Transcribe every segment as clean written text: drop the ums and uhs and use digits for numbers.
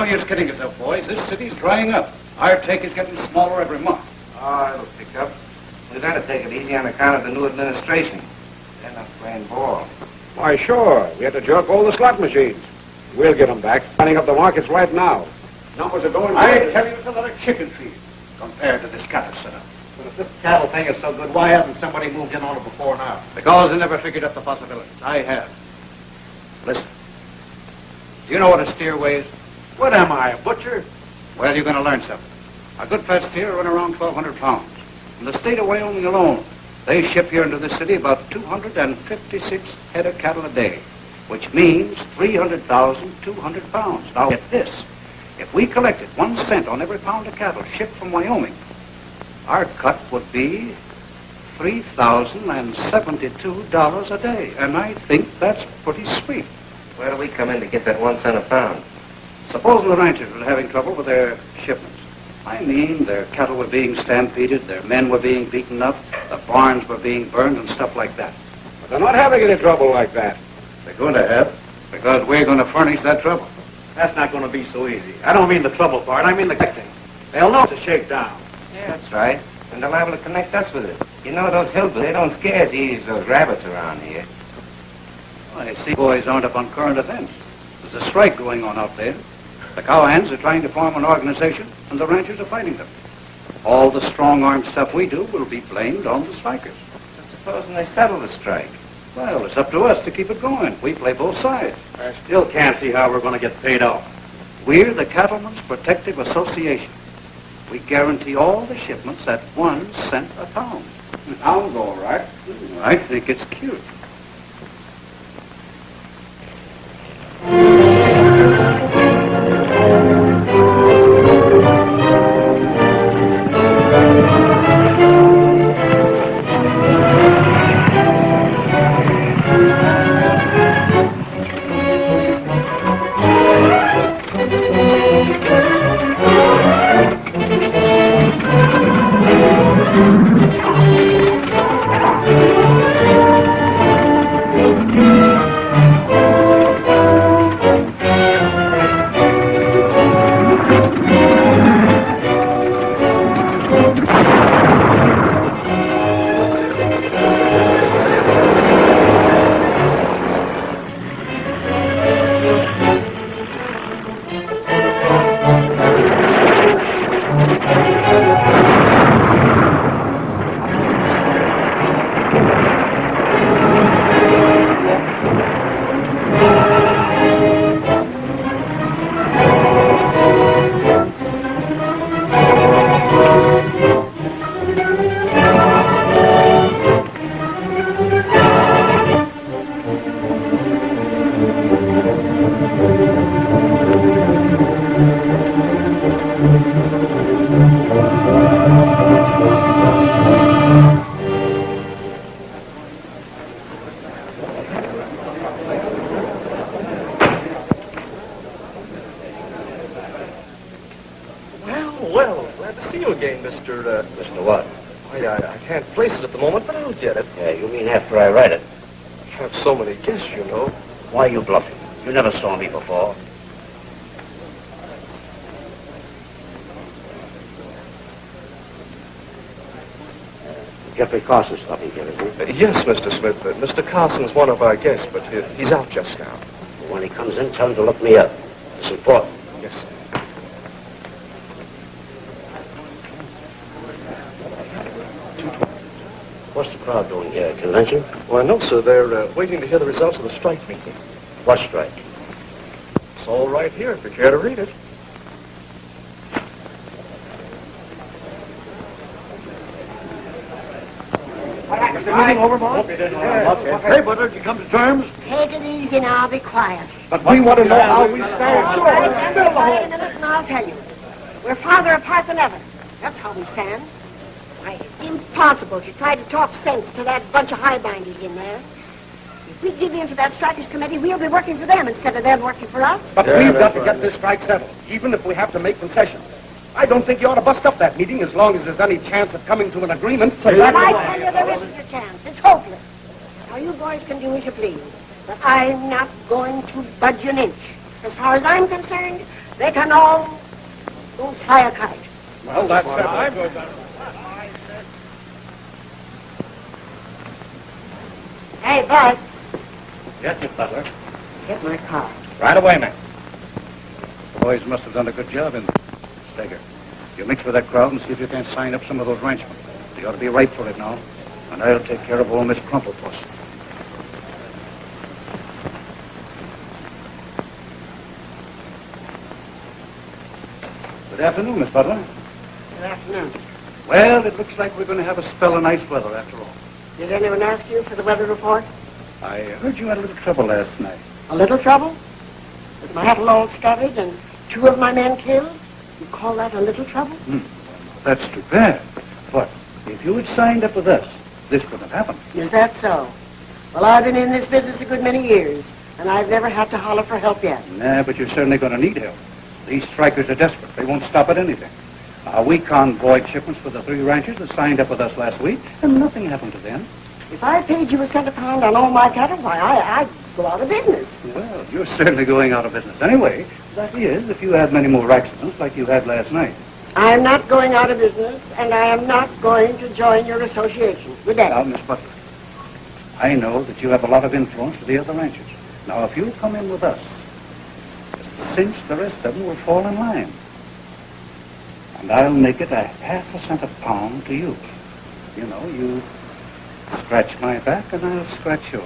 use kidding yourself, boys. This city's drying up. Our take is getting smaller every month. Oh, it'll pick up. We've got to take it easy on account of the new administration. They're not playing ball. Why, sure. We had to jerk all the slot machines. We'll get them back. Running up the markets right now. Numbers are going... I tell you, it's another chicken feed compared to this cattle setup. But if this cattle thing is so good, why hasn't somebody moved in on it before now? Because they never figured up the possibilities. I have. Listen. Do you know what a steer weighs? What am I, a butcher? Well, you're going to learn something. A good fat steer run around 1,200 pounds. In the state of Wyoming alone, they ship here into the city about 256 head of cattle a day, which means 300,200 pounds. Now, get this. If we collected 1 cent on every pound of cattle shipped from Wyoming, our cut would be $3,072 a day. And I think that's pretty sweet. Where do we come in to get that 1 cent a pound? Supposing the ranchers were having trouble with their shipments. I mean, their cattle were being stampeded, their men were being beaten up, the barns were being burned and stuff like that. But they're not having any trouble like that. They're going to have, because we're going to furnish that trouble. That's not going to be so easy. I don't mean the trouble part, I mean the collecting. They'll know to shake down. Yeah, that's right. And they're liable to connect us with it. You know, those hillbillies, they don't scare as easy as those rabbits around here. Well, I see boys aren't up on current events. There's a strike going on out there. The cowhands are trying to form an organization, and the ranchers are fighting them. All the strong-arm stuff we do will be blamed on the strikers. But supposing they settle the strike? Well, it's up to us to keep it going. We play both sides. I still can't see how we're going to get paid off. We're the Cattlemen's Protective Association. We guarantee all the shipments at 1 cent a pound. Sounds all right. I think it's cute. Well, glad to see you again, Mr. Mr. what? I can't place it at the moment, but I'll get it. Yeah, you mean after I write it? I have so many guests, you know. Why are you bluffing? You never saw me before. Jeffrey Carson's stopping here, isn't he? Yes, Mr. Smith. Mr. Carson's one of our guests, but he's out just now. When he comes in, tell him to look me up. It's important. Yes, sir. What's the crowd doing here? Convention? Well, no, sir. They're waiting to hear the results of the strike meeting. What strike? It's all right here, if you care to read it. Is the meeting over, Bob? Hey, Butler, did you come to terms? Take it easy now, be quiet. But we want to know how we stand. Stand quiet a minute and I'll tell you. We're farther apart than ever. That's how we stand. Why, it's impossible to try to talk sense to that bunch of highbinders in there. If we give in to that strikers committee, we'll be working for them instead of them working for us. But we've got to get this strike settled, even if we have to make concessions. I don't think you ought to bust up that meeting as long as there's any chance of coming to an agreement. So But I tell you, there isn't a chance. It's hopeless. Now, you boys can do as you please, but I'm not going to budge an inch. As far as I'm concerned, they can all go fly a kite. Well, that's I'm good. Hey, Bud, Yes, Miss Butler. get my car. Right away, man. The boys must have done a good job in Steger. You mix with that crowd and see if you can't sign up some of those ranchmen. They ought to be ripe for it now. And I'll take care of old Miss Crumplepuss. Good afternoon, Miss Butler. Good afternoon. Well, it looks like we're going to have a spell of nice weather after all. Did anyone ask you for the weather report? I heard you had a little trouble last night. A little trouble? With my cattle all scattered and 2 of my men killed? You call that a little trouble? That's too bad. But if you had signed up with us, this couldn't have happened. Is that so? Well, I've been in this business a good many years, and I've never had to holler for help yet. Nah, but you're certainly going to need help. These strikers are desperate. They won't stop at anything. We convoyed shipments for the 3 ranchers that signed up with us last week, and nothing happened to them. If I paid you a cent a pound on all my cattle, why, I'd go out of business. Well, you're certainly going out of business anyway. That is, if you have many more accidents like you had last night. I'm not going out of business, and I am not going to join your association. Good day. Now, Miss Butler, I know that you have a lot of influence with the other ranchers. Now, if you come in with us, cinch the rest of them will fall in line. And I'll make it a half a cent a pound to you. You know, you scratch my back and I'll scratch yours.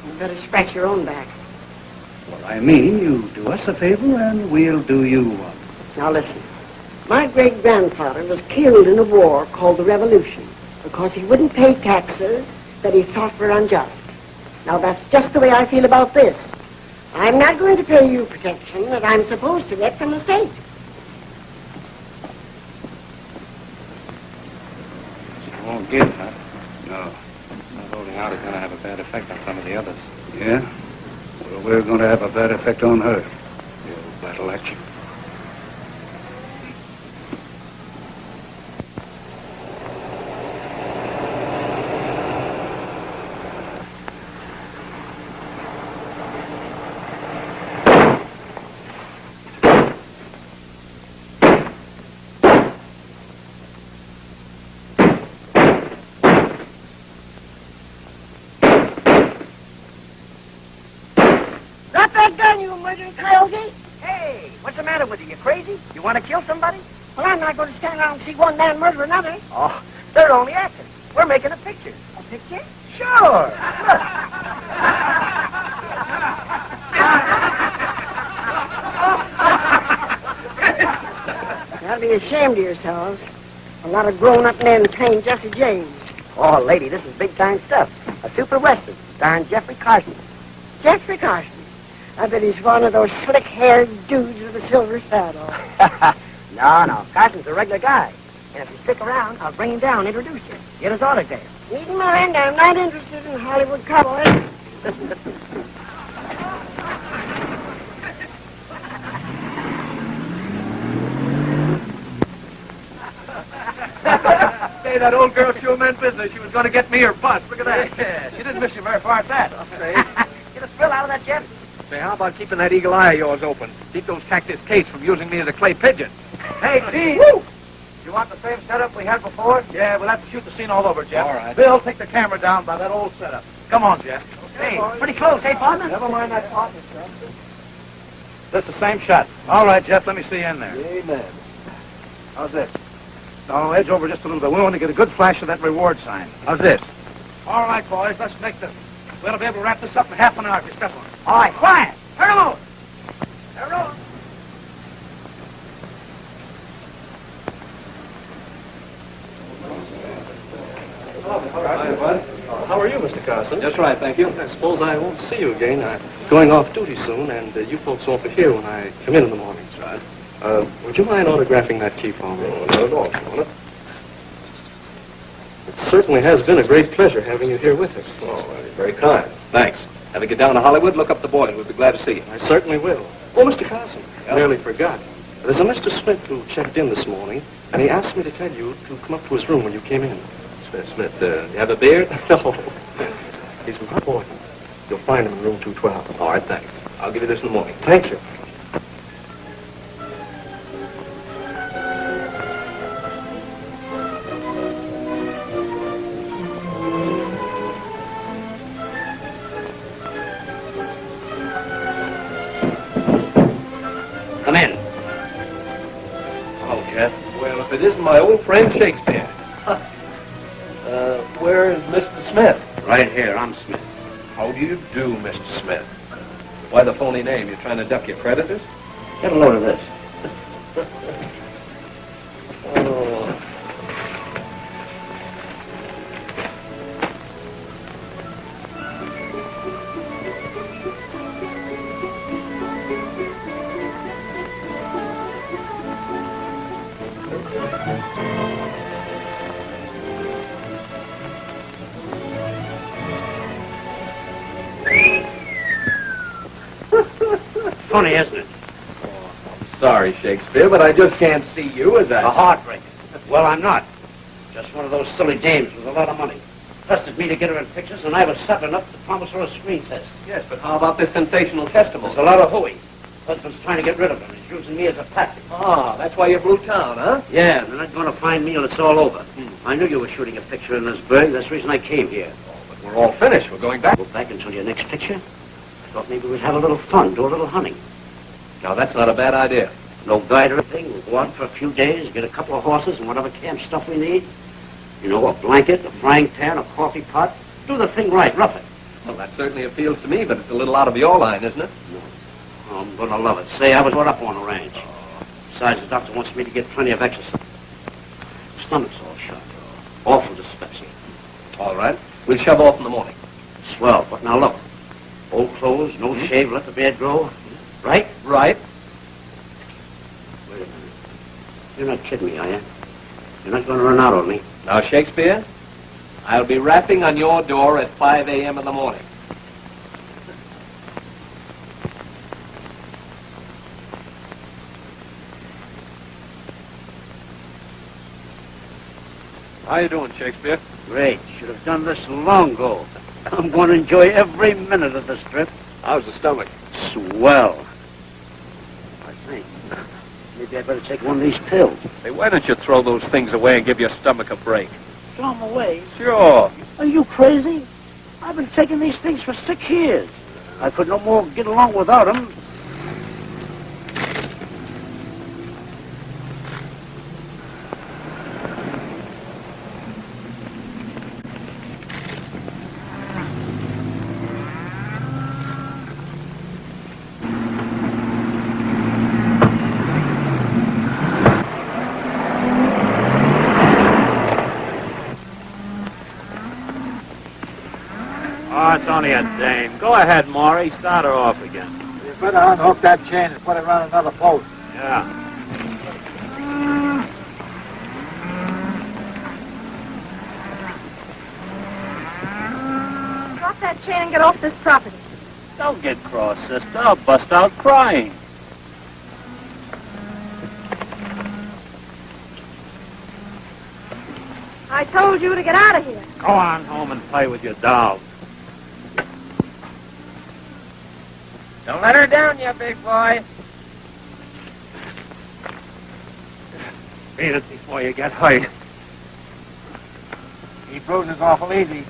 You better scratch your own back. Well, I mean, you do us a favor and we'll do you one. Now listen. My great-grandfather was killed in a war called the Revolution because he wouldn't pay taxes that he thought were unjust. Now that's just the way I feel about this. I'm not going to pay you protection that I'm supposed to get from the state. She won't give, huh? No. Not holding out is going to have a bad effect on some of the others. Yeah? Well, we're going to have a bad effect on her. The old battle axe. Drop that gun, you murdering coyote! Hey, what's the matter with you? You crazy? You want to kill somebody? Well, I'm not going to stand around and see one man murder another. Oh, they're only acting. We're making a picture. A picture? Sure. You ought to be ashamed of yourselves. A lot of grown-up men playing Jesse James. Oh, lady, this is big-time stuff. A super western starring Jeffrey Carson. Jeffrey Carson. I bet he's one of those slick-haired dudes with a silver saddle. No, Carson's a regular guy. And if you stick around, I'll bring him down, introduce you. Get his autograph. Needn't mind, I'm not interested in Hollywood cowboys. Say, that old girl sure meant business. She was going to get me her bus. Look at that. Yeah, she didn't miss you very far at that. Get a thrill out of that, Jeff? Say, how about keeping that eagle eye of yours open? Keep those cactus Kates from using me as a clay pigeon. Hey, Steve! You want the same setup we had before? Yeah, we'll have to shoot the scene all over, Jeff. All right. Bill, take the camera down by that old setup. Come on, Jeff. Hey, pretty close, hey, partner? Never mind that partner, stuff. That's the same shot. All right, Jeff, let me see you in there. Amen. How's this? No, edge over just a little bit. We want to get a good flash of that reward sign. How's this? All right, boys, let's make this. We'll be able to wrap this up in half an hour if you step on it. All right, quiet. Turn 'em over. They're rolling. Hi, Bud. How are you, Mr. Carson? Just right, thank you. I suppose I won't see you again. I'm going off duty soon, and you folks won't be here when I come in the mornings. Right. Would you mind autographing that key for me? Oh, not at all, Shona. It certainly has been a great pleasure having you here with us. Oh, well, you're very kind. Thanks. Have you get down to Hollywood, look up the boys. We'll be glad to see you. I certainly will. Oh, Mr. Carson, I nearly forgot. There's a Mr. Smith who checked in this morning, and he asked me to tell you to come up to his room when you came in. Smith, you have a beard? No. He's important. You'll find him in room 212. All right, thanks. I'll give you this in the morning. Thank you. Come in. Hello, Jeff. Well, if it isn't my old friend Shakespeare. Where is Mr. Smith? Right here, I'm Smith. How do you do, Mr. Smith? Why the phony name? You're trying to duck your creditors? Get a load of this. Oh. Funny, isn't it? Sorry, Shakespeare, but I just can't see you as A a... heartbreaker. Well, I'm not. Just one of those silly dames with a lot of money. Trusted me to get her in pictures, and I was sudden enough to promise her a screen test. Yes, but how about this sensational testimony? There's a lot of hooey. Husband's trying to get rid of her. He's using me as a tactic. Ah, that's why you blew town, huh? Yeah, they're not going to find me till it's all over. I knew you were shooting a picture in this burg. That's the reason I came here. But we're all finished. We're going back. Go back until your next picture. Thought maybe we'd have a little fun, do a little hunting. Now, that's not a bad idea. No guide or anything. We'll go out for a few days, get a couple of horses and whatever camp stuff we need. You know, a blanket, a frying pan, a coffee pot. Do the thing right, rough it. Well, that certainly appeals to me, but it's a little out of your line, isn't it? Oh, I'm going to love it. Say, I was brought up on the ranch. Besides, the doctor wants me to get plenty of exercise. Stomach's all shut. Awful dyspepsia. All right. We'll shove off in the morning. Swell. But now look. Old clothes, no shave, let the beard grow. Right? Right. Wait a minute. You're not kidding me, are you? You're not going to run out on me. Now, Shakespeare, I'll be rapping on your door at 5 a.m. in the morning. How you doing, Shakespeare? Great. Should have done this long ago. I'm going to enjoy every minute of this trip. How's the stomach? Swell. I think. Maybe I'd better take one of these pills. Hey, why don't you throw those things away and give your stomach a break? Throw them away? Sure. Are you crazy? I've been taking these things for 6 years. I could no more get along without them. Oh, it's only a dame. Go ahead, Maury. Start her off again. You better unhook that chain and put it around another post. Yeah. Drop that chain and get off this property. Don't get cross, sister. I'll bust out crying. I told you to get out of here. Go on home and play with your doll. Don't let her down, you big boy. Beat it before you get hurt. He bruises awful easy.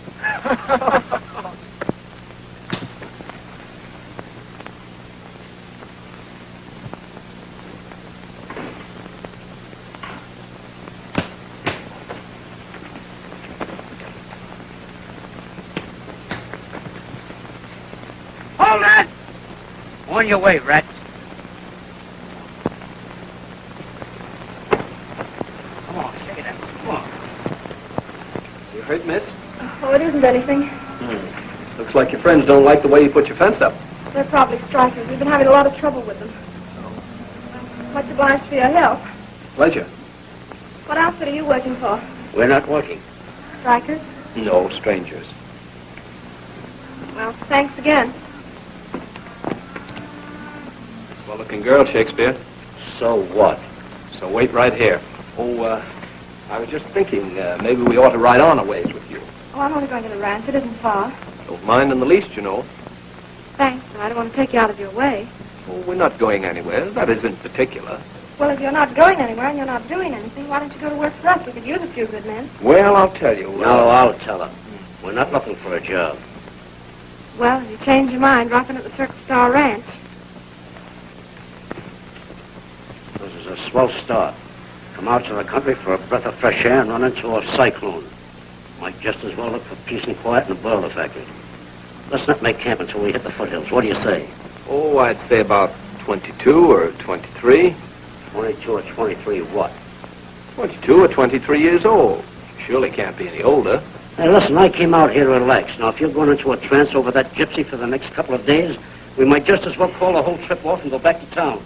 Hold it! On your way, rats. Come on, shake it out. Come on. You hurt, miss? Oh, it isn't anything. Looks like your friends don't like the way you put your fence up. They're probably strikers. We've been having a lot of trouble with them. Much obliged for your help. Pleasure. What outfit are you working for? We're not working. Strikers? No, strangers. Well, thanks again. Well-looking girl, Shakespeare. So what? So wait right here. Oh, I was just thinking, maybe we ought to ride on a ways with you. Oh, I'm only going to the ranch. It isn't far. Don't mind in the least, you know. Thanks, but I don't want to take you out of your way. Oh, we're not going anywhere. That isn't particular. Well, if you're not going anywhere and you're not doing anything, why don't you go to work for us? We could use a few good men. Well, I'll tell you. No, I'll tell her. We're not looking for a job. Well, if you change your mind, drop in at the Circle Star Ranch. This is a swell start. Come out to the country for a breath of fresh air and run into a cyclone. Might just as well look for peace and quiet in a boiler factory. Let's not make camp until we hit the foothills. What do you say? Oh, I'd say about 22 or 23. 22 or 23 what? 22 or 23 years old. Surely can't be any older. Hey, listen, I came out here to relax. Now, if you're going into a trance over that gypsy for the next couple of days, we might just as well call the whole trip off and go back to town.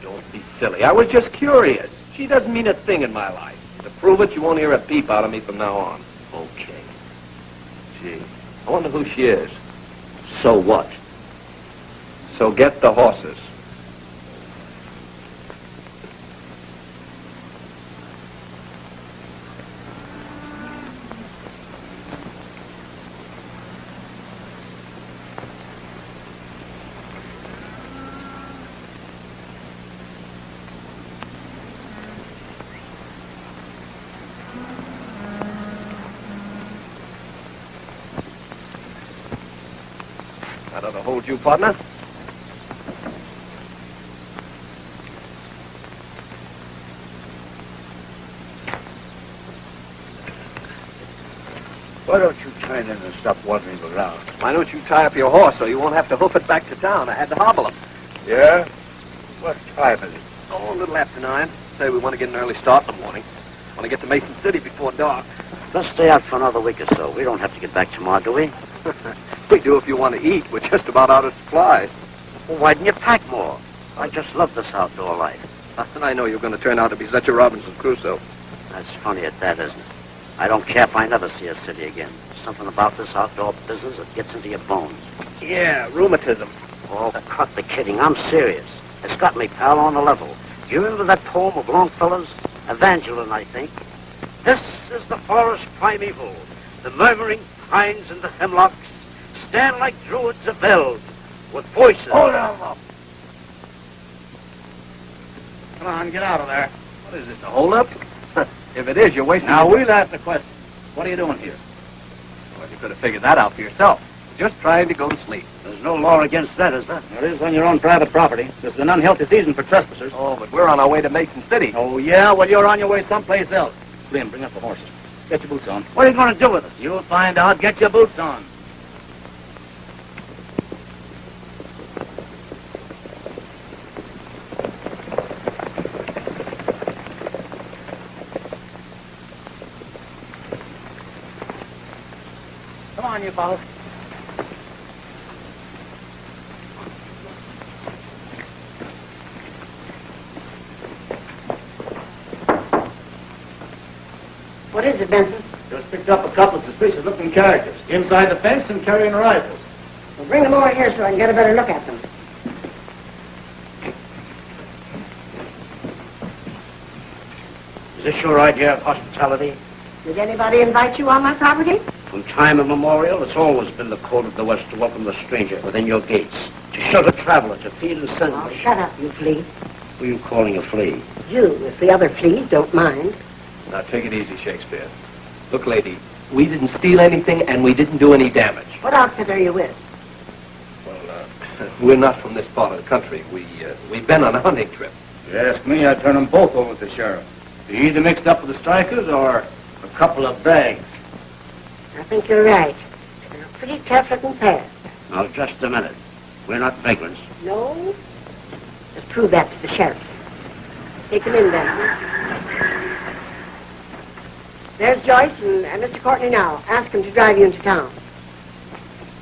Don't be silly. I was just curious. She doesn't mean a thing in my life. To prove it, you won't hear a peep out of me from now on. Okay. Gee, I wonder who she is. So what? So get the horses. That ought to hold you, partner. Why don't you turn in and stop wandering around? Why don't you tie up your horse so you won't have to hoof it back to town? I had to hobble him. Yeah? What time is it? Oh, a little after 9. Say we want to get an early start in the morning. Want to get to Mason City before dark. Let's stay out for another week or so. We don't have to get back tomorrow, do we? We do if you want to eat. We're just about out of supplies. Well, why didn't you pack more? I just love this outdoor life. And I know you're going to turn out to be such a Robinson Crusoe. That's funny at that, isn't it? I don't care if I never see a city again. Something about this outdoor business that gets into your bones. Yeah, rheumatism. Oh, cut the kidding. I'm serious. It's got me, pal, on the level. Do you remember that poem of Longfellow's? Evangeline, I think. This is the forest primeval. The murmuring pines and the hemlocks stand like druids of eld with voices. Hold on, Bob. Come on, get out of there. What is this, a hold-up? If it is, you're wasting... Now, we'll ask the question. What are you doing here? Well, you could have figured that out for yourself. Just trying to go to sleep. There's no law against that, is there? There is on your own private property. This is an unhealthy season for trespassers. Oh, but we're on our way to Mason City. Oh, yeah? Well, you're on your way someplace else. Slim, bring up the horses. Get your boots on. What are you going to do with us? You'll find out. Get your boots on. Come on, you fellas. What is it, Benson? Just picked up a couple of suspicious-looking characters inside the fence and carrying rifles. Well, bring them over here so I can get a better look at them. Is this your idea of hospitality? Did anybody invite you on my property? From time immemorial, it's always been the code of the West to welcome the stranger within your gates, to shelter traveler, to feed and send. Oh, shut up, you flea. Who are you calling a flea? You, if the other fleas don't mind. Now, take it easy, Shakespeare. Look, lady, we didn't steal anything and we didn't do any damage. What outfit are you with? Well, we're not from this part of the country. We've been on a hunting trip. If you ask me, I'd turn them both over to the sheriff. You're either mixed up with the strikers or a couple of bags. I think you're right. They're a pretty tough-looking pair. Now, just a minute. We're not vagrants. No? Just prove that to the sheriff. Take them in, Benson. There's Joyce and Mr. Courtney now. Ask him to drive you into town.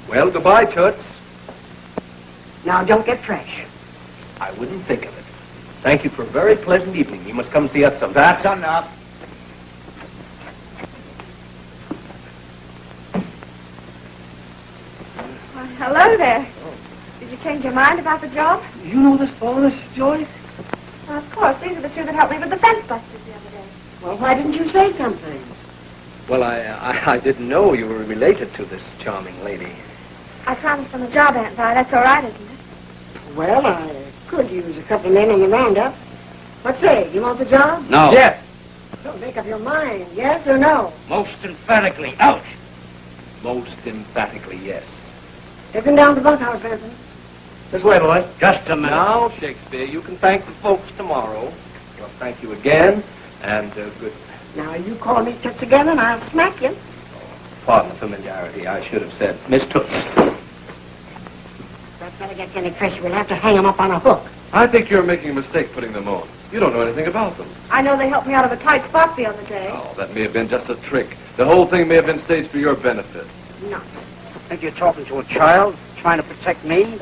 Well, goodbye, Toots. Now, don't get fresh. I wouldn't think of it. Thank you for a very pleasant evening. You must come see us sometime. That's enough. Well, hello there. Did you change your mind about the job? You know this fellow, Miss Joyce? Well, of course. These are the two that helped me with the fence busters the other day. Well, why didn't you say something? Well, I didn't know you were related to this charming lady. I promised them a job, Aunt Vi. That's all right, isn't it? Well, I could use a couple of men on the roundup. What say? You want the job? No. Yes. Don't make up your mind. Yes or no? Most emphatically, out. Most emphatically, yes. Take them down to the bunkhouse, Benson. This way, boys. Just a minute. Now, Shakespeare, you can thank the folks tomorrow. Well, thank you again, and good. Now, you call me Toots again, and I'll smack you. Pardon the familiarity. I should have said Miss Toots. If that fella gets any pressure, we'll have to hang him up on a hook. I think you're making a mistake putting them on. You don't know anything about them. I know they helped me out of a tight spot the other day. Oh, that may have been just a trick. The whole thing may have been staged for your benefit. Nuts. Think you're talking to a child, trying to protect me?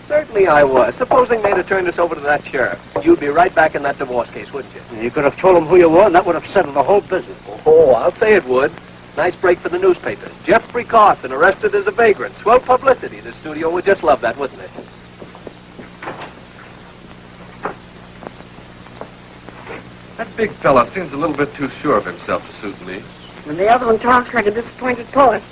Certainly I was. Supposing they'd have turned us over to that sheriff. You'd be right back in that divorce case, wouldn't you? You could have told him who you were, and that would have settled the whole business. Oh, I'll say it would. Nice break for the newspapers. Jeffrey Carson arrested as a vagrant. Swell publicity. The studio would just love that, wouldn't it? That big fella seems a little bit too sure of himself to suit me. When the other one talks like a disappointed poet.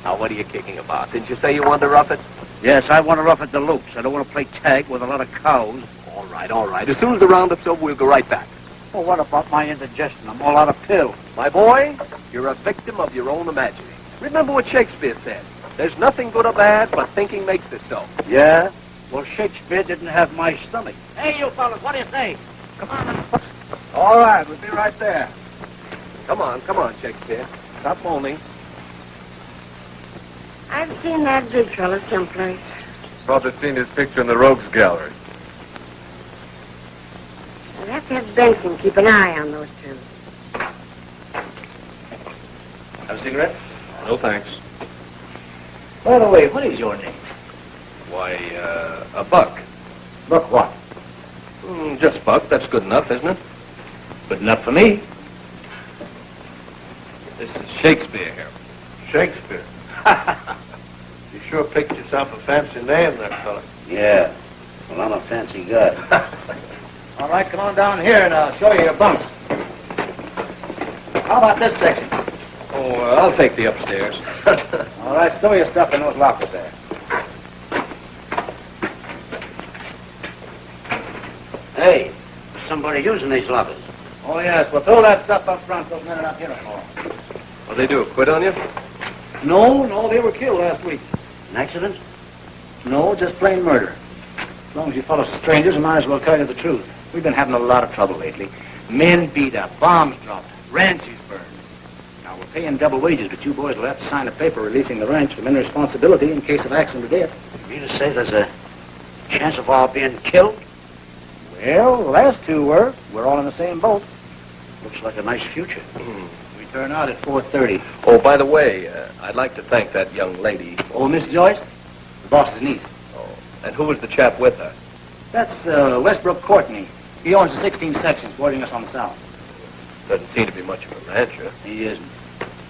Now, what are you kicking about? Didn't you say you wanted to rough it? Yes, I want to rough at the loops. I don't want to play tag with a lot of cows. All right, all right. As soon as the roundup's over, we'll go right back. Well, what about my indigestion? I'm all out of pills. My boy, you're a victim of your own imagining. Remember what Shakespeare said. There's nothing good or bad, but thinking makes it so. Yeah? Well, Shakespeare didn't have my stomach. Hey, you fellas, what do you say? Come on. All right, we'll be right there. Come on, Shakespeare. Stop moaning. I've seen that big fella someplace. Probably seen his picture in the Rogues Gallery. I'll have to have Benson keep an eye on those two. Have a cigarette? No thanks. By the way, what is your name? Why, a Buck. Buck what? Just Buck. That's good enough, isn't it? Good enough for me. This is Shakespeare here. Shakespeare. You sure picked yourself a fancy name there, fella. Yeah. Well, I'm a fancy guy. All right, come on down here and I'll show you your bunks. How about this section? Oh, I'll take the upstairs. All right, stow your stuff in those lockers there. Hey, there's somebody using these lockers. Oh, yes, well, throw that stuff up front. Those men are not here anymore. What'd they do, quit on you? No, they were killed last week. An accident? No, just plain murder. As long as you fellows are strangers, I might as well tell you the truth. We've been having a lot of trouble lately. Men beat up, bombs dropped, ranches burned. Now, we're paying double wages, but you boys will have to sign a paper releasing the ranch from any responsibility in case of accident or death. You mean to say there's a chance of our being killed? Well, the last two were. We're all in the same boat. Looks like a nice future. We turn out at 4:30. Oh, by the way, I'd like to thank that young lady. Oh, Miss Joyce? The boss's niece. Oh, and who was the chap with her? That's Westbrook Courtney. He owns the 16 sections bordering us on the south. Doesn't seem to be much of a rancher. He isn't.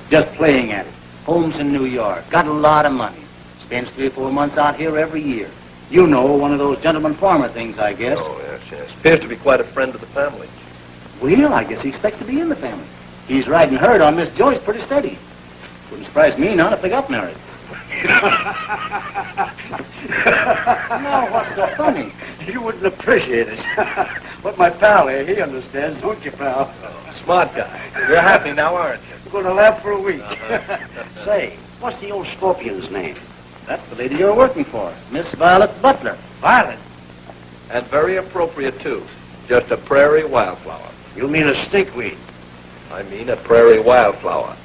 Just playing at it. Homes in New York. Got a lot of money. Spends 3 or 4 months out here every year. You know, one of those gentleman farmer things, I guess. Oh, yes. Appears to be quite a friend of the family. Well, I guess he expects to be in the family. He's riding herd on Miss Joyce pretty steady. Wouldn't surprise me none if they got married. No, what's so funny? You wouldn't appreciate it. But my pal here, he understands, don't you, pal? Smart guy. You're happy now, aren't you? We're going to laugh for a week. Say, what's the old scorpion's name? That's the lady you're working for, Miss Violet Butler. Violet. And very appropriate, too. Just a prairie wildflower. You mean a stinkweed? I mean a prairie wildflower.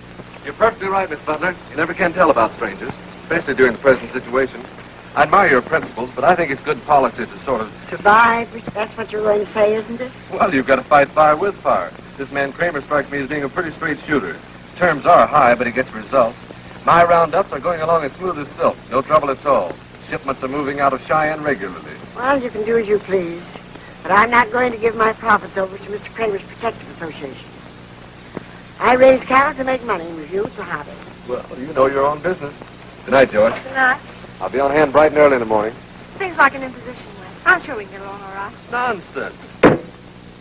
You're perfectly right, Miss Butler. You never can tell about strangers, especially during the present situation. I admire your principles, but I think it's good policy to sort of... Survive? That's what you're going to say, isn't it? Well, you've got to fight fire with fire. This man Kramer strikes me as being a pretty straight shooter. His terms are high, but he gets results. My roundups are going along as smooth as silk. No trouble at all. Shipments are moving out of Cheyenne regularly. Well, you can do as you please. But I'm not going to give my profits over to Mr. Kramer's Protective Association. I raise cattle to make money, and with you, it's a hobby. Well, you know your own business. Good night, Joyce. Good night. I'll be on hand bright and early in the morning. Seems like an imposition, Wes. I'm sure we can get along all right. Nonsense.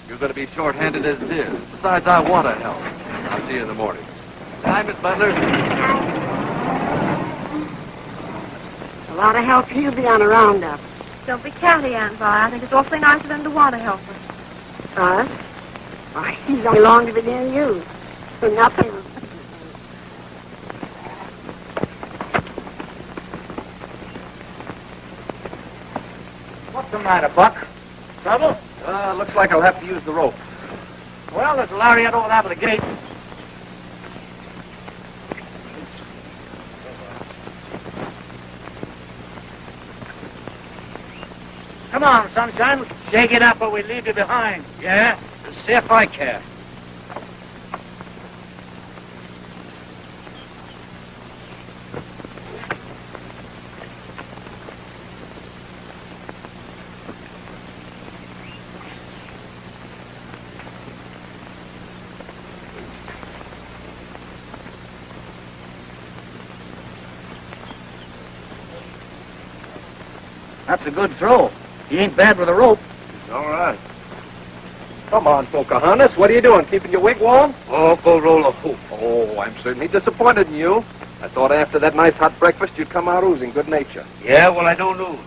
You're going to be short-handed as it is. Besides, I want to help. I'll see you in the morning. Good night, Miss Butler. A lot of help he'll be on a roundup. Don't be catty, Aunt Vi. I think it's awfully nice of him to want to help us. Us? Why, he's only long to be near you. For nothing. What's the matter, Buck? Trouble? Looks like I'll have to use the rope. Well, there's a lariat over there by the gate. Come on, sunshine. Shake it up or we leave you behind. Yeah? And see if I care. That's a good throw. He ain't bad with a rope. All right. Come on, Pocahontas. What are you doing? Keeping your wig warm? Oh, go roll a hoop. Oh, I'm certainly disappointed in you. I thought after that nice hot breakfast you'd come out oozing good nature. Yeah, well, I don't lose.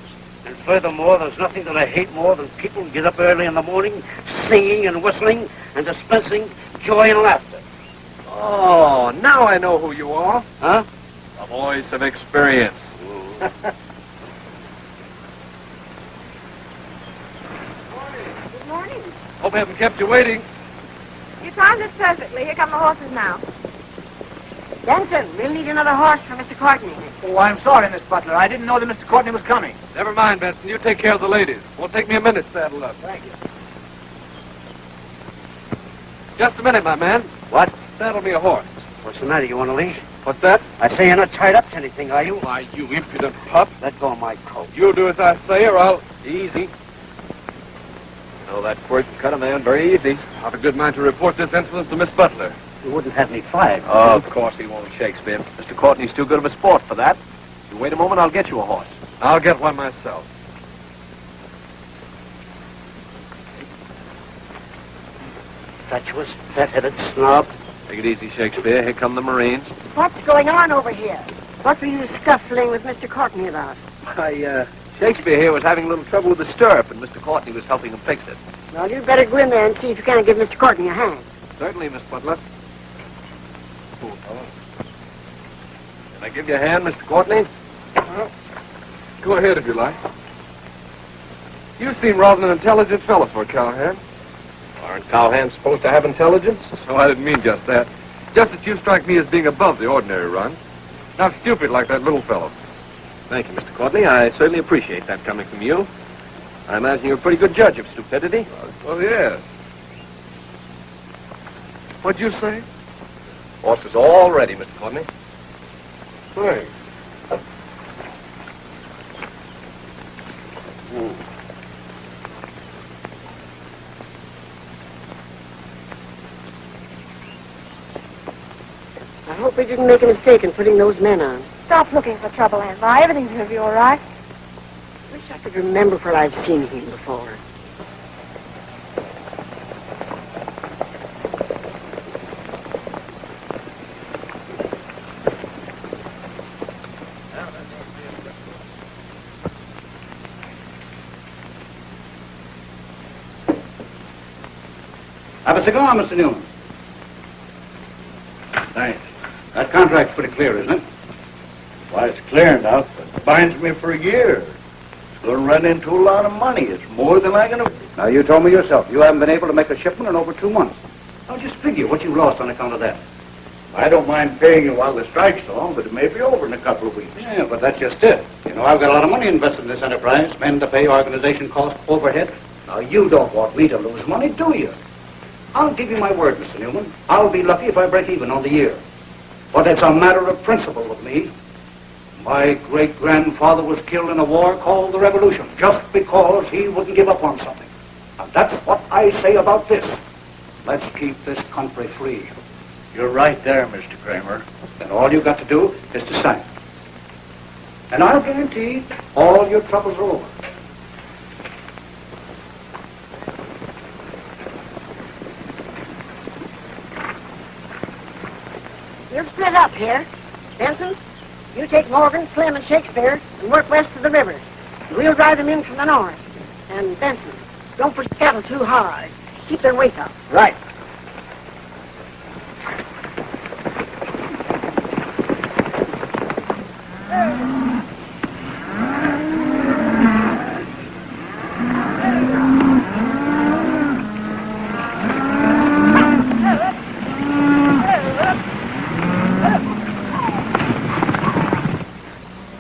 And furthermore, there's nothing that I hate more than people who get up early in the morning, singing and whistling and dispensing joy and laughter. Oh, now I know who you are. Huh? A voice of experience. Good morning. Hope I haven't kept you waiting. You timed this perfectly. Here come the horses now. Denson, we'll need another horse for Mr. Courtney. Oh, I'm sorry, Miss Butler. I didn't know that Mr. Courtney was coming. Never mind, Benson. You take care of the ladies. Won't take me a minute to saddle up. Thank you. Just a minute, my man. What? Saddle me a horse. What's the matter? You want to leave? What's that? I say you're not tied up to anything, are you? Why, you impudent pup. Let go of my coat. You do as I say, or I'll... Easy. No, that quirt can cut a man very easy. I've a good mind to report this incident to Miss Butler. You wouldn't have me fired. Oh, of course he won't, Shakespeare. Mr. Courtney's too good of a sport for that. You wait a moment, I'll get you a horse. I'll get one myself. Fatuous, fat-headed snob. Take it easy, Shakespeare. Here come the Marines. What's going on over here? What were you scuffling with Mr. Courtney about? Shakespeare here was having a little trouble with the stirrup, and Mr. Courtney was helping him fix it. Well, you'd better go in there and see if you can't give Mr. Courtney a hand. Certainly, Miss Butler. Poor fellow. Can I give you a hand, Mr. Courtney? Go ahead if you like. You seem rather an intelligent fellow for a cowhand. Aren't cowhands supposed to have intelligence? Oh, I didn't mean just that. Just that you strike me as being above the ordinary run. Not stupid like that little fellow. Thank you, Mr. Courtney. I certainly appreciate that coming from you. I imagine you're a pretty good judge of stupidity. Oh, yes. What'd you say? Horse is all ready, Mr. Courtney. Thanks. I hope we didn't make a mistake in putting those men on. Stop looking for trouble, Aunt Vi. Everything's going to be all right. Wish I could remember where I've seen him before. Have a cigar, Mr. Newman. Thanks. That contract's pretty clear, isn't it? Why, it's clear enough, but it binds me for a year. It's going to run into a lot of money. It's more than I can... Now, you told me yourself you haven't been able to make a shipment in over 2 months. Now, just figure what you've lost on account of that. I don't mind paying you while the strike's on, but it may be over in a couple of weeks. Yeah, but that's just it. You know, I've got a lot of money invested in this enterprise, men to pay, organization costs, overhead. Now, you don't want me to lose money, do you? I'll give you my word, Mr. Newman. I'll be lucky if I break even on the year. But it's a matter of principle with me. My great-grandfather was killed in a war called the Revolution, just because he wouldn't give up on something. And that's what I say about this. Let's keep this country free. You're right there, Mr. Kramer. Then all you've got to do is to sign. And I'll guarantee all your troubles are over. We'll split up here. Benson, you take Morgan, Slim, and Shakespeare, and work west of the river. We'll drive them in from the north. And Benson, don't push the cattle too hard. Keep their weight up. Right.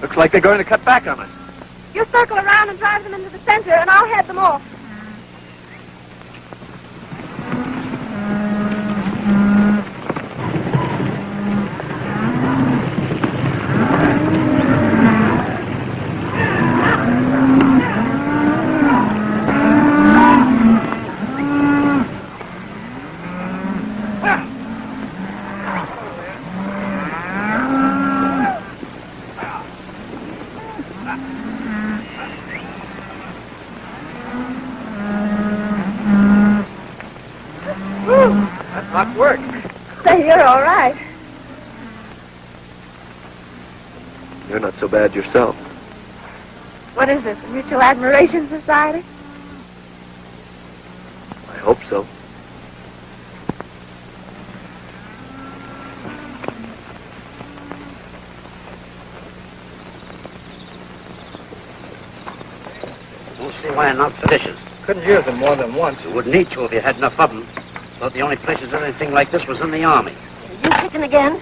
Looks like they're going to cut back on us. You circle around and drive them into the center, and I'll head them off. Not work. Say, you're all right. You're not so bad yourself. What is this, a Mutual Admiration Society? I hope so. Don't see why not for dishes. Couldn't use them more than once. You wouldn't need to if you had enough of them. Thought the only places anything like this was in the army. You kicking again?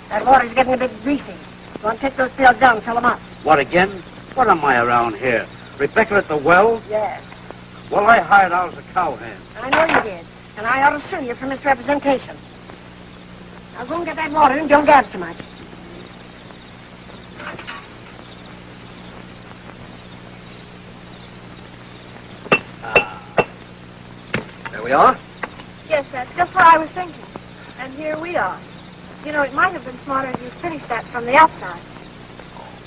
That water's getting a bit greasy. Go and take those pails down and fill them up. What again? What am I around here? Rebecca at the well? Yes. Well, I hired out as a cowhand. I know you did. And I ought to sue you for misrepresentation. Now go and get that water and don't gab too much. There we are. Yes, that's just what I was thinking. And here we are. You know, it might have been smarter if you finished that from the outside.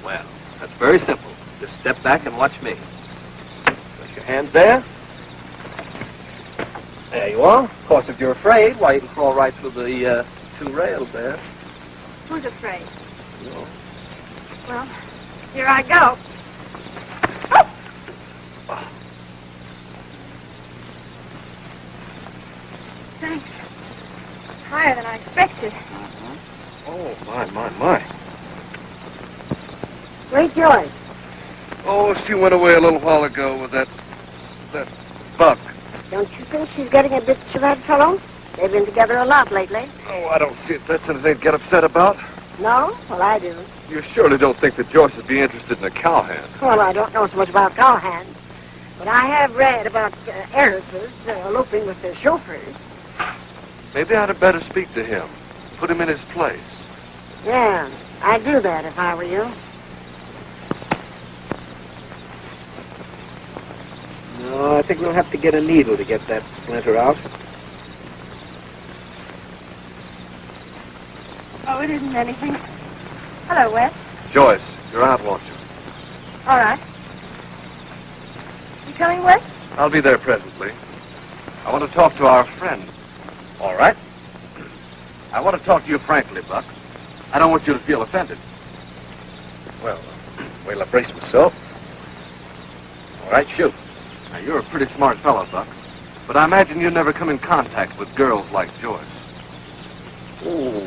Well, that's very simple. Just step back and watch me. Put your hands there. There you are. Of course, if you're afraid, why, you can crawl right through the two rails there. Who's afraid? No. Well, here I go. Thanks. Higher than I expected. Oh, my. Great joy. Oh, she went away a little while ago with that buck. Don't you think she's getting a bit to that fellow? They've been together a lot lately. Oh, I don't see if that's anything to get upset about. No? Well, I do. You surely don't think that Joyce would be interested in a cowhand. Well, I don't know so much about cowhands. But I have read about heiresses eloping with their chauffeurs. Maybe I'd have better speak to him. Put him in his place. Yeah, I'd do that if I were you. No, I think we'll have to get a needle to get that splinter out. Oh, it isn't anything. Hello, Wes. Joyce, you're out, won't you? All right. You coming, Wes? I'll be there presently. I want to talk to our friend. All right. I want to talk to you frankly, Buck. I don't want you to feel offended. Well, wait till I brace myself. All right, shoot. Now, you're a pretty smart fellow, Buck. But I imagine you never come in contact with girls like Joyce. Oh,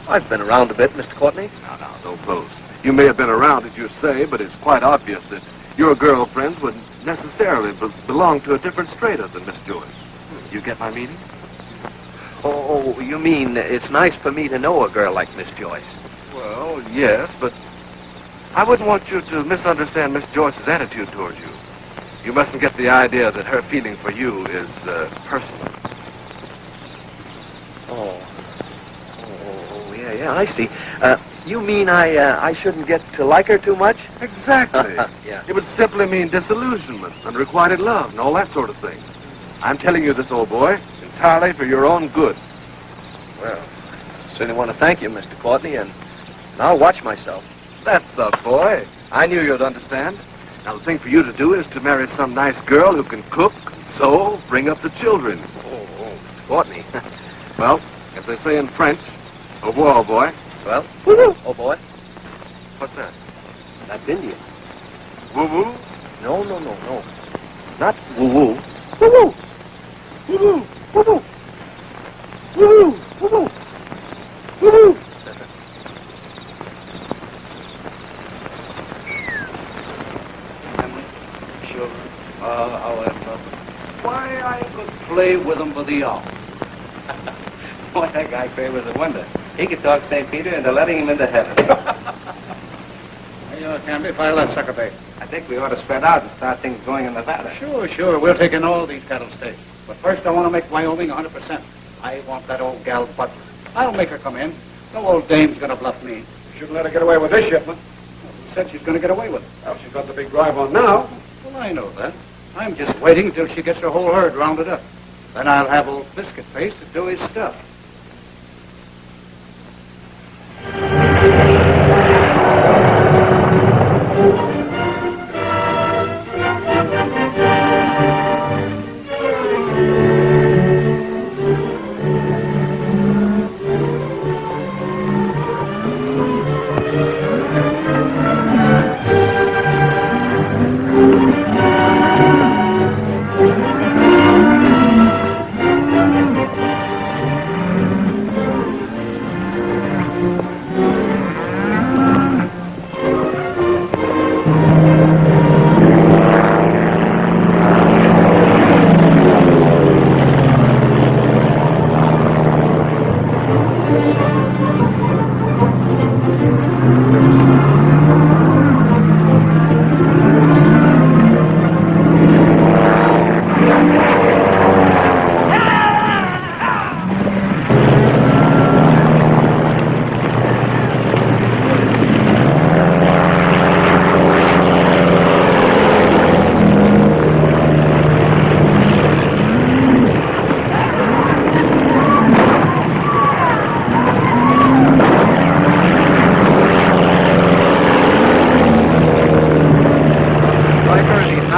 I've been around a bit, Mr. Courtney. Now, don't boast. You may have been around, as you say, but it's quite obvious that your girlfriends would necessarily belong to a different strata than Miss Joyce. You get my meaning? Oh, you mean it's nice for me to know a girl like Miss Joyce? Well, yes, but I wouldn't want you to misunderstand Miss Joyce's attitude towards you. You mustn't get the idea that her feeling for you is personal. Oh, yeah, I see. You mean I shouldn't get to like her too much? Exactly. Yeah. It would simply mean disillusionment, unrequited love, and all that sort of thing. I'm telling you this, old boy, entirely for your own good. Well, I certainly want to thank you, Mr. Courtney, and I'll watch myself. That's the boy. I knew you'd understand. Now, the thing for you to do is to marry some nice girl who can cook, sew, bring up the children. Oh, Mr. Courtney. Well, as they say in French, au revoir, boy. Well, oh, boy. What's that? That's Indian. Woo-woo? No. Not woo-woo. Woo-woo! Woo-woo! Woo-woo! Woo-woo! Woo-woo! Woo-woo! Sure. However, why I could play with him for the hour. Boy, that guy Kramer's a wonder. He could talk St. Peter into letting him into heaven. You know, Canby, file that sucker bait. I think we ought to spread out and start things going in Nevada. Sure. We'll take in all these cattle states. But first, I want to make Wyoming 100%. I want that old gal Butler. I'll make her come in. No old dame's going to bluff me. You shouldn't let her get away with this shipment. Who said she's going to get away with it? Well, she's got the big drive on now. Well, I know that. I'm just waiting till she gets her whole herd rounded up. Then I'll have old Biscuit Face to do his stuff.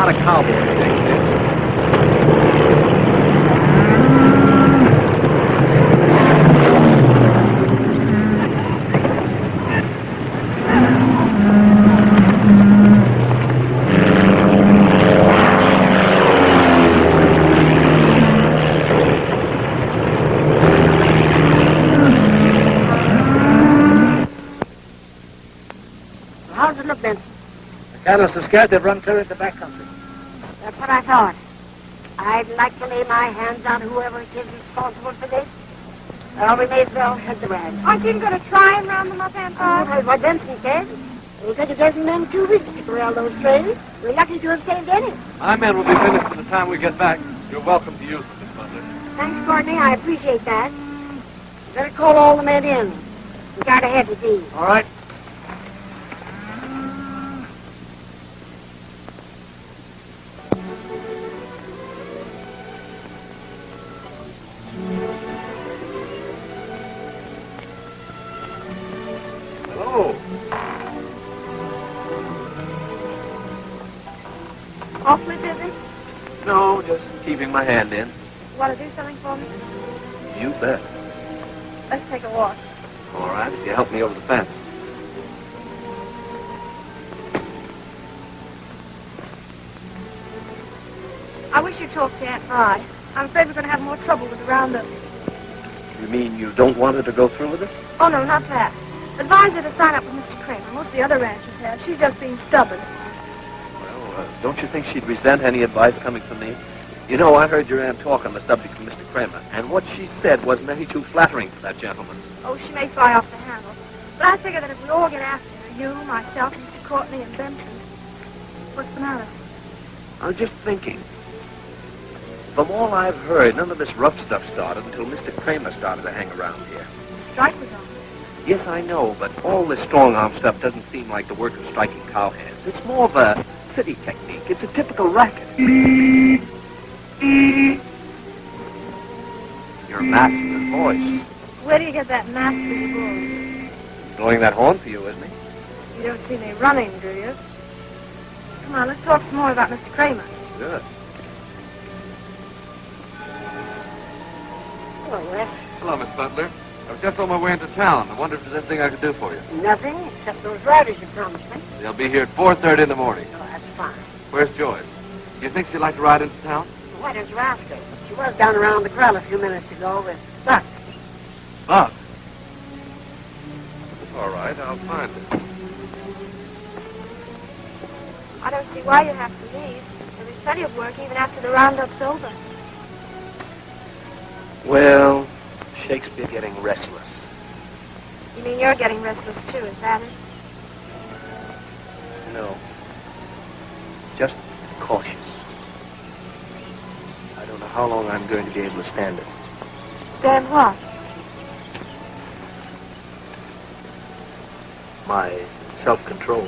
not a cowboy. How's it look, Benson? The cattle are so scared they've run clear into the back country. That's what I thought. I'd like to lay my hands on whoever is responsible for this. Well, we may as well head the ranch. Aren't you going to try and round them up, Aunt Barb? That's what Benson said. It'll take a dozen men 2 weeks to corral those trains. We're lucky to have saved any. My men will be finished by the time we get back. You're welcome to use them, Miss Butler. Thanks, Courtney. I appreciate that. Better call all the men in. We got ahead with these. All right. Hello. Awfully busy? No, just keeping my hand in. Want to do something for me? You bet. Let's take a walk. All right, if you help me over the fence. I wish you'd talk to Aunt Bri. I'm afraid we're going to have more trouble with the roundup. You mean you don't want her to go through with it? Oh, no, not that. Advise her to sign up with Mr. Kramer. Most of the other ranchers have. She's just being stubborn. Well, don't you think she'd resent any advice coming from me? You know, I heard your aunt talk on the subject of Mr. Kramer, and what she said wasn't any too flattering for that gentleman. Oh, she may fly off the handle. But I figure that if we all get after her, you, myself, Mr. Courtney, and Benson, what's the matter? I was just thinking. From all I've heard, none of this rough stuff started until Mr. Kramer started to hang around here. The strike was on. Yes, I know, but all this strong-arm stuff doesn't seem like the work of striking cowhands. It's more of a city technique. It's a typical racket. You're a master of voice. Where do you get that master's voice? Blowing that horn for you, isn't he? You don't see me running, do you? Come on, let's talk some more about Mr. Kramer. Good. Hello, Wes. Hello, Miss Butler. I was just on my way into town. I wonder if there's anything I could do for you. Nothing except those riders you promised me. They'll be here at 4:30 in the morning. Oh, that's fine. Where's Joyce? Do you think she'd like to ride into town? Why don't you ask her? She was down around the corral a few minutes ago with Buck. Buck? All right, I'll find it. I don't see why you have to leave. There'll be plenty of work even after the roundup's over. Well, Shakespeare getting restless. You mean you're getting restless too, is that it? No. Just cautious. I don't know how long I'm going to be able to stand it. Stand what? My self-control.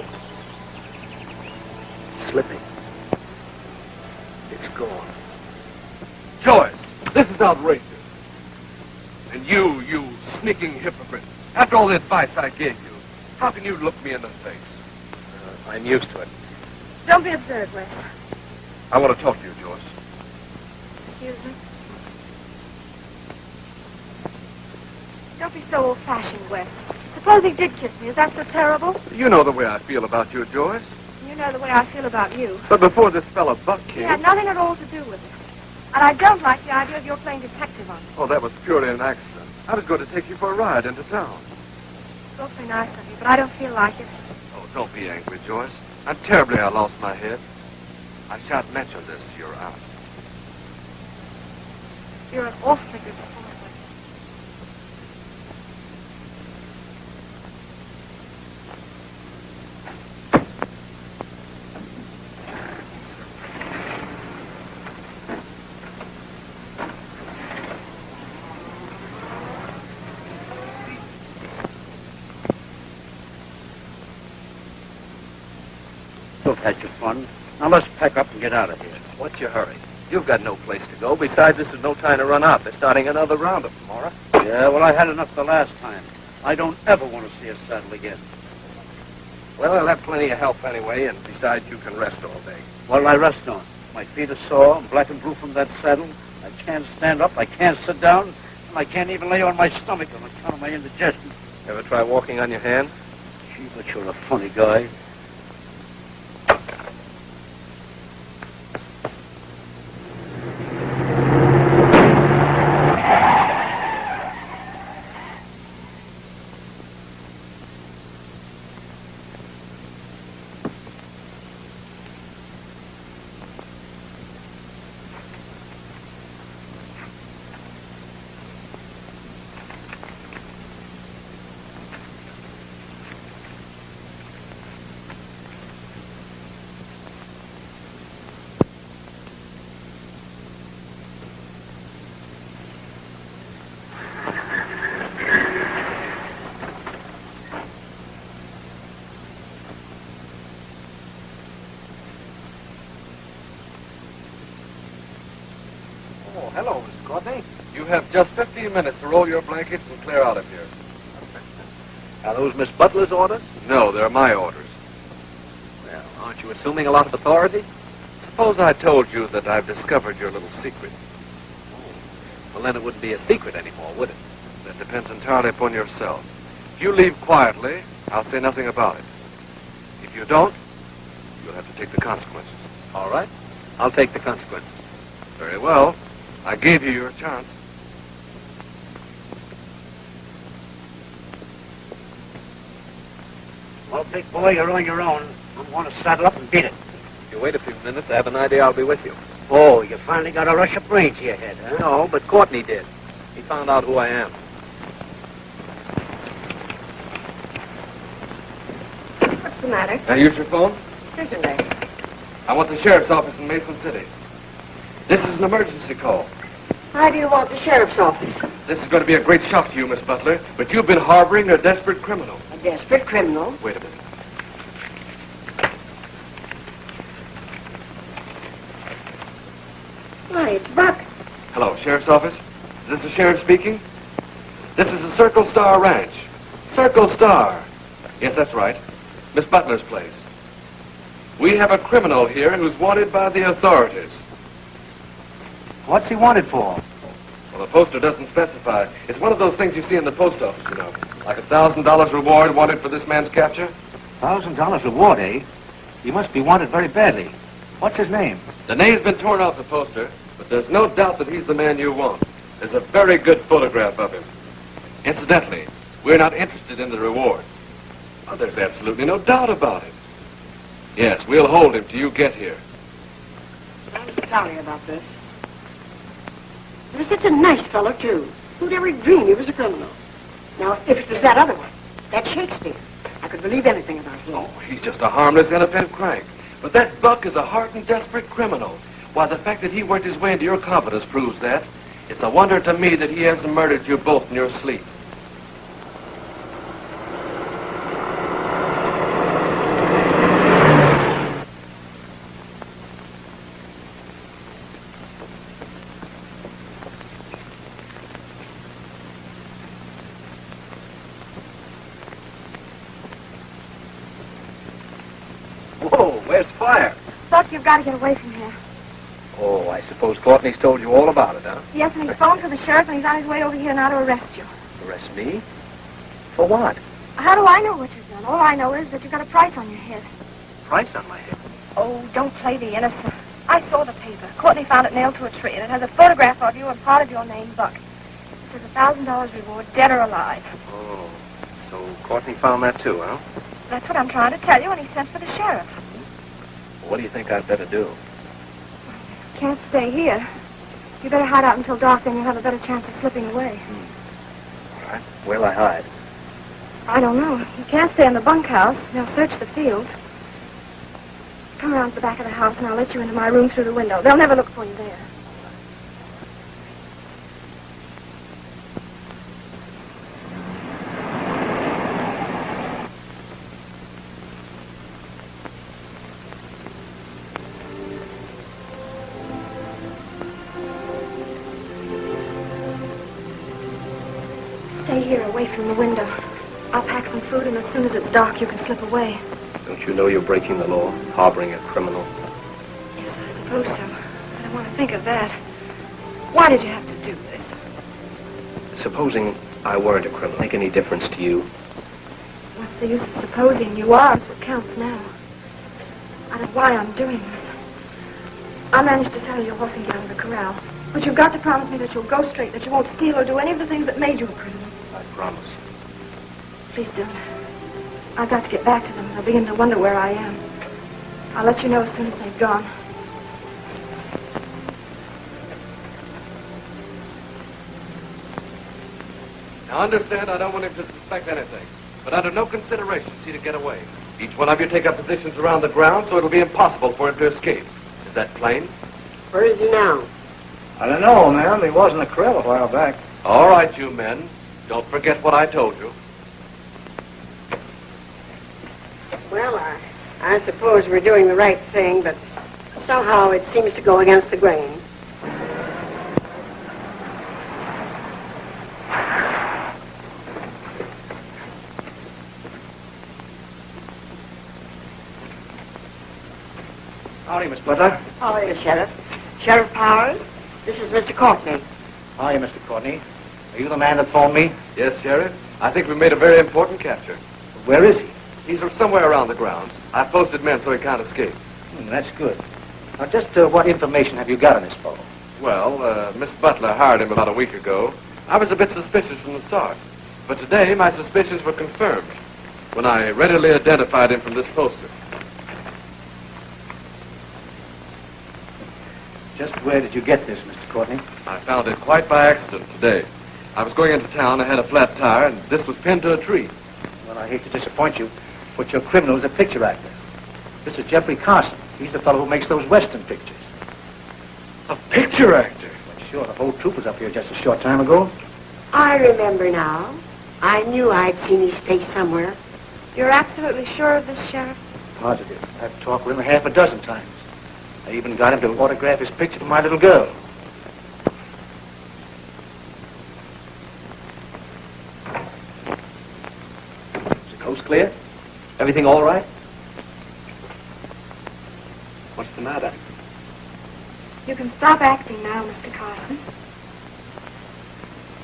Slipping. It's gone. Joyce, this is outrageous. And you sneaking hypocrite. After all the advice I gave you, how can you look me in the face? I'm used to it. Don't be absurd, Wes. I want to talk to you, Joyce. Excuse me. Don't be so old-fashioned, Wes. Suppose he did kiss me. Is that so terrible? You know the way I feel about you, Joyce. You know the way I feel about you. But before this fellow Buck It came... had nothing at all to do with it. And I don't like the idea of your playing detective on me. Oh, that was purely an accident. I was going to take you for a ride into town. It's awfully nice of you, but I don't feel like it. Oh, don't be angry, Joyce. I'm terribly I lost my head. I shan't mention this to your aunt. You're an awfully good sport. You've had your fun. Now let's pack up and get out of here. What's your hurry? You've got no place to go. Besides, this is no time to run out. They're starting another roundup tomorrow. Yeah, well, I had enough the last time. I don't ever want to see us saddle again. Well, I'll have plenty of help anyway, and besides, you can rest all day. What'll I rest on? My feet are sore. I'm black and blue from that saddle. I can't stand up. I can't sit down. And I can't even lay on my stomach on account of my indigestion. Ever try walking on your hands? Gee, but you're a funny guy. Oh, hello, Mr. Courtney. You have just 15 minutes to roll your blankets and clear out of here. Are those Miss Butler's orders? No, they're my orders. Well, aren't you assuming a lot of authority? Suppose I told you that I've discovered your little secret. Well, then it wouldn't be a secret anymore, would it? That depends entirely upon yourself. If you leave quietly, I'll say nothing about it. If you don't, you'll have to take the consequences. All right. I'll take the consequences. Very well. I gave you your chance. Well, big boy, you're on your own. I'm going to saddle up and beat it. If you wait a few minutes, I have an idea I'll be with you. Oh, you finally got a rush of brains to your head, huh? No, but Courtney did. He found out who I am. What's the matter? Now, use your phone. Certainly. I want the sheriff's office in Mason City. This is an emergency call. Why do you want the sheriff's office? This is going to be a great shock to you, Miss Butler, but you've been harboring a desperate criminal. A desperate criminal? Wait a minute. Why, it's Buck. Hello, sheriff's office. Is this the sheriff speaking? This is the Circle Star Ranch. Circle Star. Yes, that's right. Miss Butler's place. We have a criminal here who's wanted by the authorities. What's he wanted for? Well, the poster doesn't specify. It's one of those things you see in the post office, you know. Like $1,000 reward wanted for this man's capture. $1,000 reward, eh? He must be wanted very badly. What's his name? The name's been torn off the poster, but there's no doubt that he's the man you want. There's a very good photograph of him. Incidentally, we're not interested in the reward. Oh, there's absolutely no doubt about it. Yes, we'll hold him till you get here. I'm sorry about this. He was such a nice fellow, too. Who'd ever dream he was a criminal? Now, if it was that other one, that Shakespeare, I could believe anything about him. Oh, he's just a harmless, inoffensive crank. But that Buck is a hardened, desperate criminal. Why, the fact that he worked his way into your confidence proves that. It's a wonder to me that he hasn't murdered you both in your sleep. Whoa, where's the fire? Buck, you've got to get away from here. Oh, I suppose Courtney's told you all about it, huh? Yes, and he's phoned for the sheriff, and he's on his way over here now to arrest you. Arrest me? For what? How do I know what you've done? All I know is that you've got a price on your head. Price on my head. Oh, don't play the innocent. I saw the paper. Courtney found it nailed to a tree, and it has a photograph of you and part of your name, Buck. It says $1,000 reward, dead or alive. Oh, so Courtney found that too, huh? That's what I'm trying to tell you, and he sent for the sheriff. What do you think I'd better do? Can't stay here. You better hide out until dark, then you'll have a better chance of slipping away. All right. Where'll I hide? I don't know. You can't stay in the bunkhouse. They'll search the field. Come around to the back of the house, and I'll let you into my room through the window. They'll never look for you there. Stay here away from the window. I'll pack some food, and as soon as it's dark, you can slip away. Don't you know you're breaking the law, harboring a criminal? Yes, I suppose so. I don't want to think of that. Why did you have to do this? Supposing I weren't a criminal, make any difference to you? What's the use of supposing you are? It's what counts now. I don't know why I'm doing this. I managed to saddle your horse and get out of the corral. But you've got to promise me that you'll go straight, that you won't steal or do any of the things that made you a criminal. I promise. Please don't. I've got to get back to them. They'll begin to wonder where I am. I'll let you know as soon as they've gone. Now understand, I don't want him to suspect anything. But under no consideration is he to get away. Each one of you take up positions around the ground so it'll be impossible for him to escape. Is that plain? Where is he now? I don't know, ma'am. He was in the corral a while back. All right, you men. Don't forget what I told you. Well, I suppose we're doing the right thing, but somehow it seems to go against the grain. Howdy, Miss Butler. How are you, Sheriff? Sheriff Powers, this is Mr. Courtney. Howdy, Mr. Courtney. Are you the man that phoned me? Yes, Sheriff. I think we made a very important capture. Where is he? He's from somewhere around the grounds. I've posted men so he can't escape. That's good. Now, just what information have you got on this fellow? Well, Miss Butler hired him about a week ago. I was a bit suspicious from the start. But today, my suspicions were confirmed when I readily identified him from this poster. Just where did you get this, Mr. Courtney? I found it quite by accident today. I was going into town. I had a flat tire, and this was pinned to a tree. Well, I hate to disappoint you, but your criminal is a picture actor. This is Jeffrey Carson. He's the fellow who makes those Western pictures. A picture actor? Well, sure, the whole troop was up here just a short time ago. I remember now. I knew I'd seen his face somewhere. You're absolutely sure of this, Sheriff? Positive. I've talked with him half a dozen times. I even got him to autograph his picture to my little girl. Is the coast clear? Everything all right? What's the matter? You can stop acting now, Mr. Carson.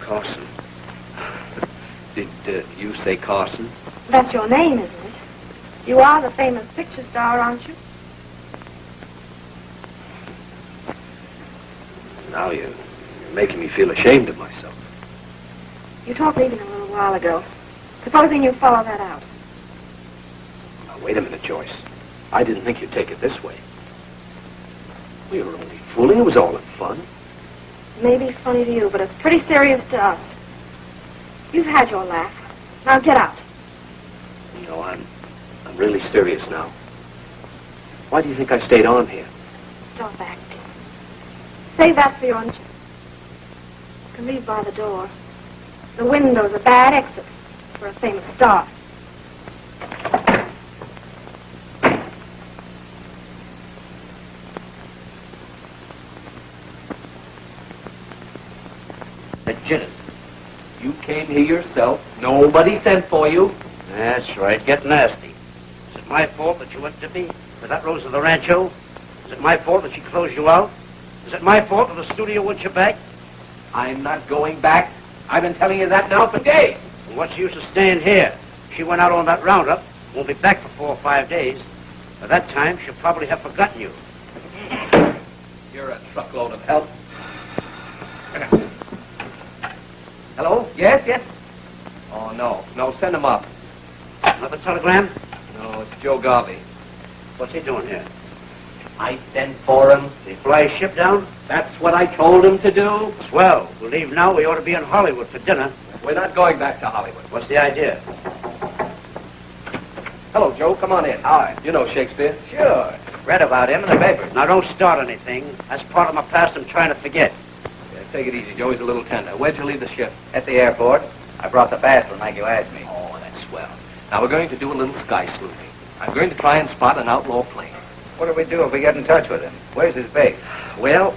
Carson. Did you say Carson? That's your name, isn't it? You are the famous picture star, aren't you? Now you're making me feel ashamed of myself. You talked leaving a little while ago. Supposing you follow that out. Now, wait a minute, Joyce. I didn't think you'd take it this way. We were only fooling. It was all in fun. Maybe funny to you, but it's pretty serious to us. You've had your laugh. Now get out. You know, I'm really serious now. Why do you think I stayed on here? Stop acting. Save that for your... You can leave by the door. The window's a bad exit for a famous star. Ginnis, you came here yourself. Nobody sent for you. That's right. Get nasty. Is it my fault that you went to me with that Rosa the Rancho? Is it my fault that she closed you out? Is it my fault that the studio wants you back? I'm not going back. I've been telling you that now for days. Well, what's the use of staying here? She went out on that roundup. Won't be back for 4 or 5 days. By that time, she'll probably have forgotten you. You're a truckload of help. Hello? Yes, yes? Oh, no. No, send him up. Another telegram? No, it's Joe Garvey. What's he doing here? I sent for him. Did he fly his ship down? That's what I told him to do. Swell. We'll leave now. We ought to be in Hollywood for dinner. We're not going back to Hollywood. What's the idea? Hello, Joe. Come on in. Hi. You know Shakespeare? Sure. Read about him in the papers. Now, don't start anything. That's part of my past I'm trying to forget. Yeah, take it easy. Joey's a little tender. Where'd you leave the ship? At the airport. I brought the bathroom like you asked me. Oh, that's swell. Now, we're going to do a little sky sleuthing. I'm going to try and spot an outlaw plane. What do we do if we get in touch with him? Where's his base? Well,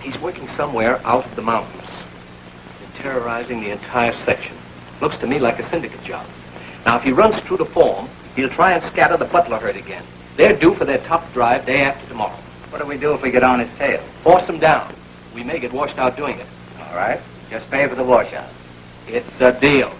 he's working somewhere out of the mountains. They're terrorizing the entire section. Looks to me like a syndicate job. Now, if he runs true to form, he'll try and scatter the Butler herd again. They're due for their top drive day after tomorrow. What do we do if we get on his tail? Force them down. We may get washed out doing it. All right. Just pay for the washout. It's a deal.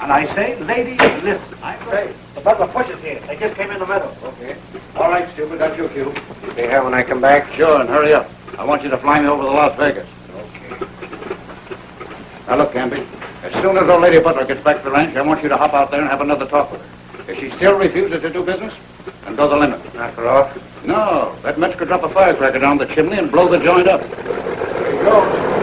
And I say, ladies, listen. I say, The Butler pushes here. They just came in the meadow. okay. All right, stupid, that's your cue. You'll be here when I come back? Sure, and hurry up. I want you to fly me over to Las Vegas. Okay. Now look, Canby, as soon as old Lady Butler gets back to the ranch, I want you to hop out there and have another talk with her. If she still refuses to do business, then go the limit. Knock her off? No, let Metzger drop a firecracker down the chimney and blow the joint up. There you go.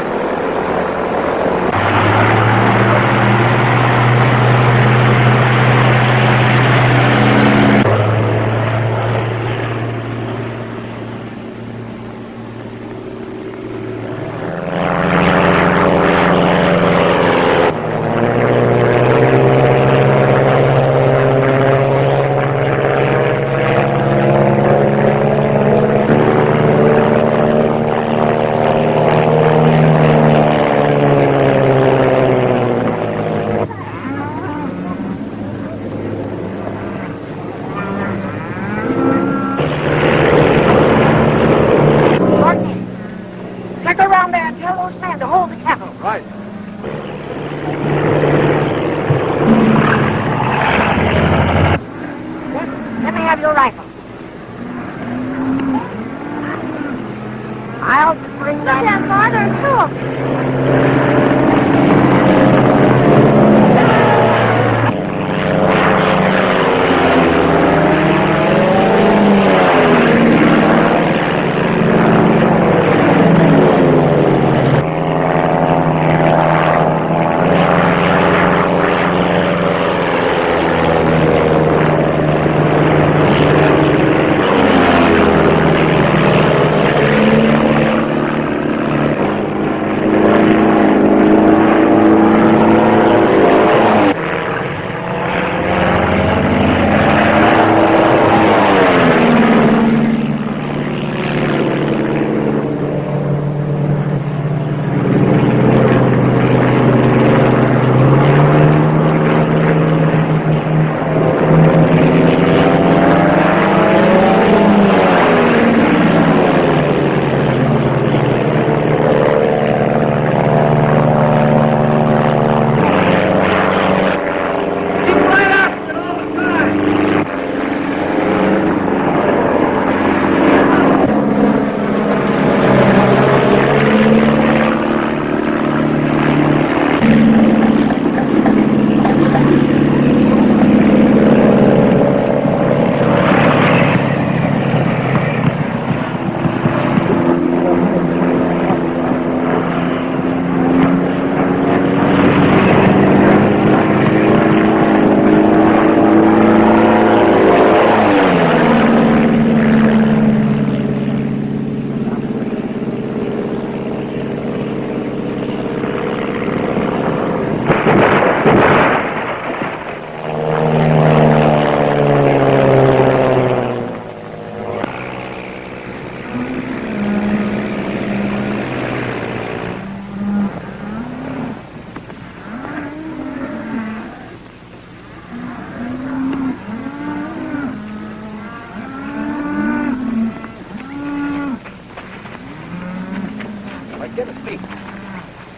Get his feet.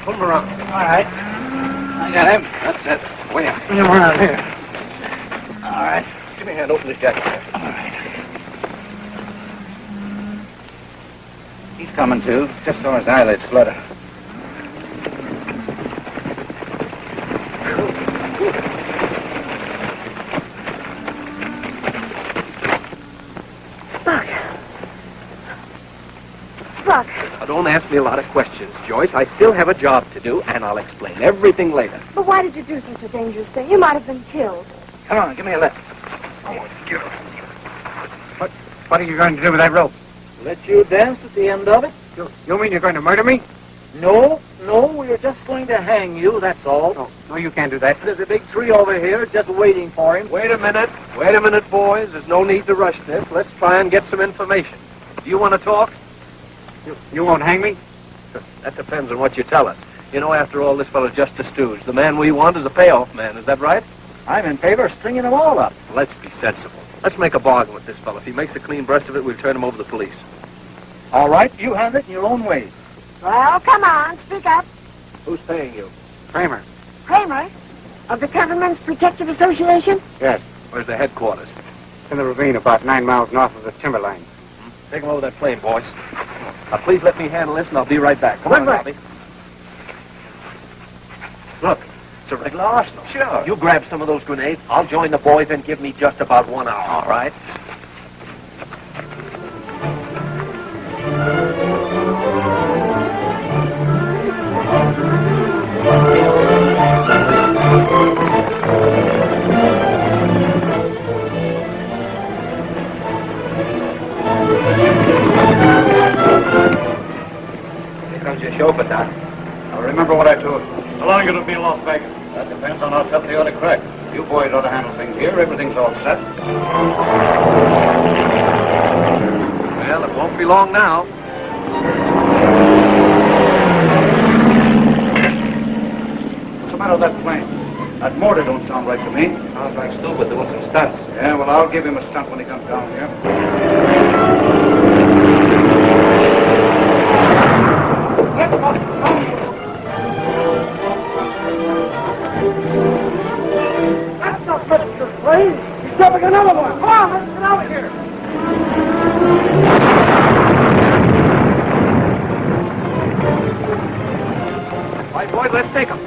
Pull him around. All right. I got him. That's it. Way up. Bring him around here. All right. Give me a hand. Open this jacket. All right. He's coming to. Just saw his eyelids flutter. Buck. Now, don't ask me a lot of questions, Joyce. I still have a job to do, and I'll explain everything later. But why did you do such a dangerous thing? You might have been killed. Come on, give me a lift. What are you going to do with that rope? Let you dance at the end of it? You mean you're going to murder me? No, we're just going to hang you, that's all. No, you can't do that. There's a big tree over here just waiting for him. Wait a minute, boys. There's no need to rush this. Let's try and get some information. Do you want to talk? You won't hang me? That depends on what you tell us. You know, after all, this fellow's just a stooge. The man we want is a payoff man. Is that right? I'm in favor of stringing them all up. Let's be sensible. Let's make a bargain with this fellow. If he makes a clean breast of it, we'll turn him over to the police. All right, you handle it in your own way. Well, come on, speak up. Who's paying you? Kramer. Kramer, of the Cattlemen's Protective Association? Yes. Where's the headquarters? It's in the ravine about 9 miles north of the timberline. Take him over that plane, boys. Now, please let me handle this, and I'll be right back. Come on, Robbie. Look, it's a regular arsenal. Sure. You grab some of those grenades. I'll join the boys and give me just about 1 hour, all right? Here comes your chauffeur, Doc. Now, remember what I told you. How long are you going to be in Las Vegas? That depends on how tough they ought to crack. You boys ought to handle things here. Everything's all set. Well, it won't be long now. What's the matter with that plane? That motor don't sound right to me. Sounds like stupid doing some stunts. Yeah, well, I'll give him a stunt when he comes down here. That's not good for the plane. He's dropping another one. Come on, let's get out of here. All right, boys, let's take him.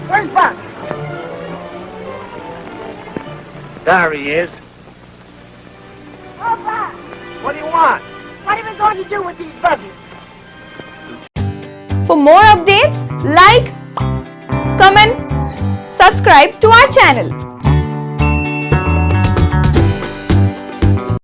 Where's Buck? There he is. Oh, Buck. What do you want? What are we going to do with these buzzards? For more updates, like, comment, subscribe to our channel.